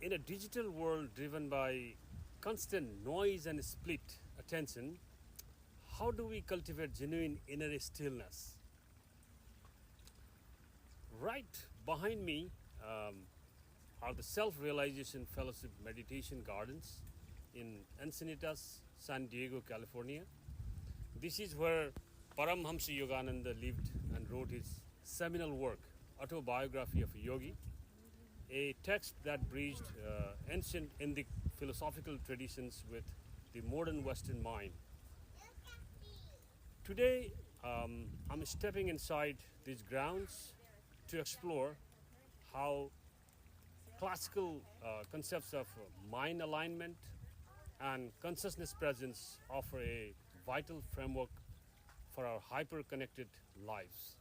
In a digital world driven by constant noise and split attention, how do we cultivate genuine inner stillness? Right behind me are the Self Realization Fellowship Meditation Gardens in Encinitas, San Diego, California. This is where Paramahansa Yogananda lived and wrote his seminal work, Autobiography of Yogi, a text that bridged ancient Indic philosophical traditions with the modern Western mind. Today, I'm stepping inside these grounds to explore how classical concepts of mind alignment and consciousness presence offer a vital framework for our hyper connected lives.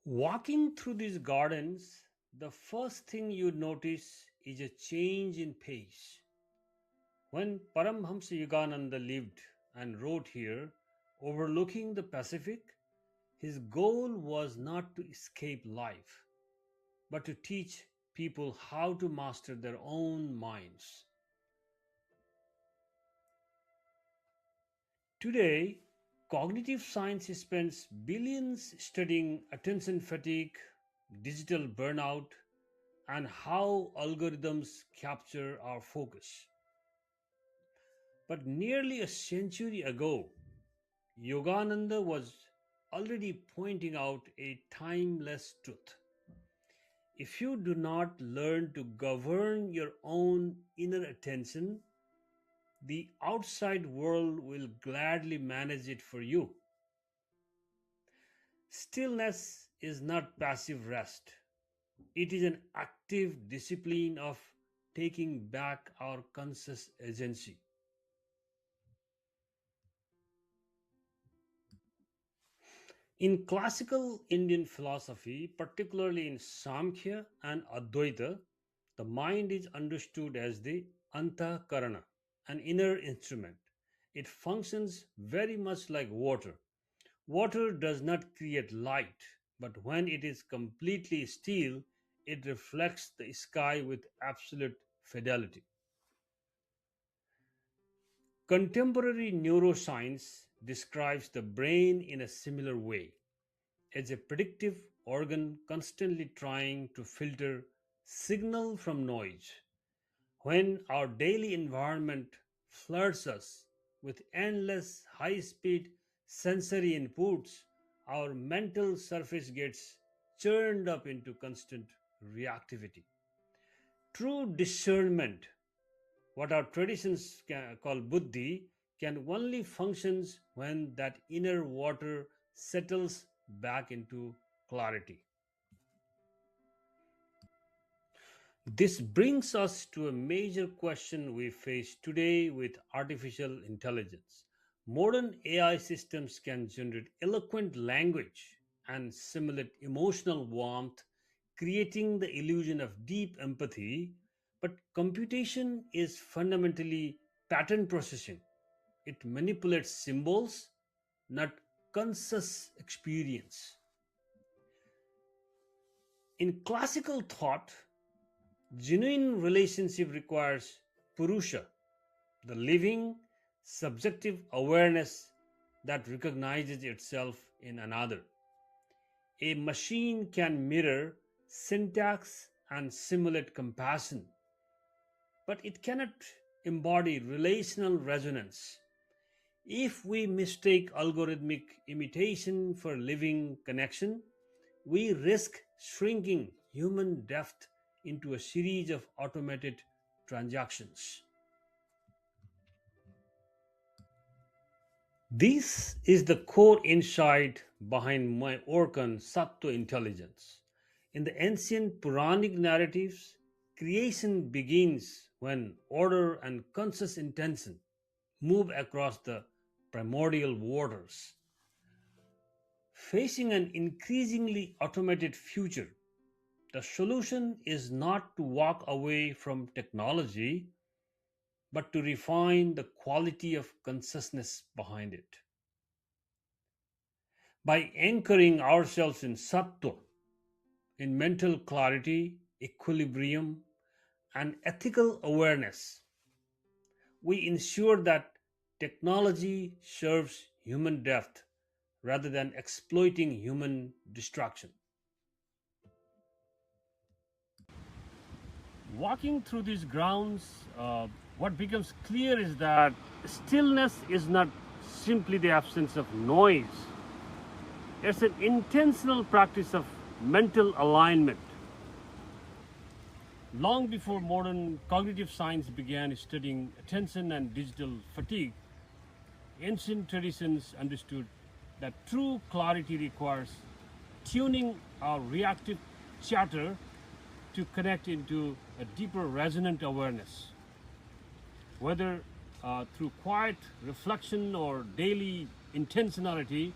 Walking through these gardens, the first thing you notice is a change in pace. When Paramhamsa Yogananda lived and wrote here, overlooking the Pacific, his goal was not to escape life, but to teach people how to master their own minds. Today, cognitive science spends billions studying attention fatigue, digital burnout, and how algorithms capture our focus. But nearly a century ago, Yogananda was already pointing out a timeless truth. If you do not learn to govern your own inner attention, the outside world will gladly manage it for you. Stillness is not passive rest, it is an active discipline of taking back our conscious agency. In classical Indian philosophy, particularly in Sāṁkhya and Advaita, the mind is understood as the antaḥkaraṇa, an inner instrument. It functions very much like water. Water does not create light, but when it is completely still, it reflects the sky with absolute fidelity. Contemporary neuroscience describes the brain in a similar way as a predictive organ constantly trying to filter signal from noise. When our daily environment floods us with endless high speed sensory inputs, our mental surface gets churned up into constant reactivity. True discernment, what our traditions call buddhi, can only functions when that inner water settles back into clarity. This brings us to a major question we face today with artificial intelligence. Modern AI systems can generate eloquent language and simulate emotional warmth, creating the illusion of deep empathy. But computation is fundamentally pattern processing. It manipulates symbols, not conscious experience. In classical thought, genuine relationship requires purusha, the living, subjective awareness that recognizes itself in another. A machine can mirror syntax and simulate compassion, but it cannot embody relational resonance. If we mistake algorithmic imitation for living connection, we risk shrinking human depth into a series of automated transactions. This is the core insight behind my work on sattva intelligence. In the ancient Puranic narratives, creation begins when order and conscious intention move across the primordial waters. Facing an increasingly automated future, the solution is not to walk away from technology, but to refine the quality of consciousness behind it. By anchoring ourselves in sattva, in mental clarity, equilibrium, and ethical awareness, we ensure that technology serves human depth rather than exploiting human destruction. Walking through these grounds, what becomes clear is that stillness is not simply the absence of noise, it's an intentional practice of mental alignment. Long before modern cognitive science began studying attention and digital fatigue, ancient traditions understood that true clarity requires tuning our reactive chatter to connect into a deeper resonant awareness. Whether through quiet reflection or daily intentionality,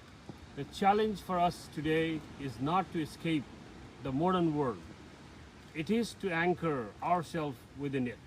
the challenge for us today is not to escape the modern world. It is to anchor ourselves within it.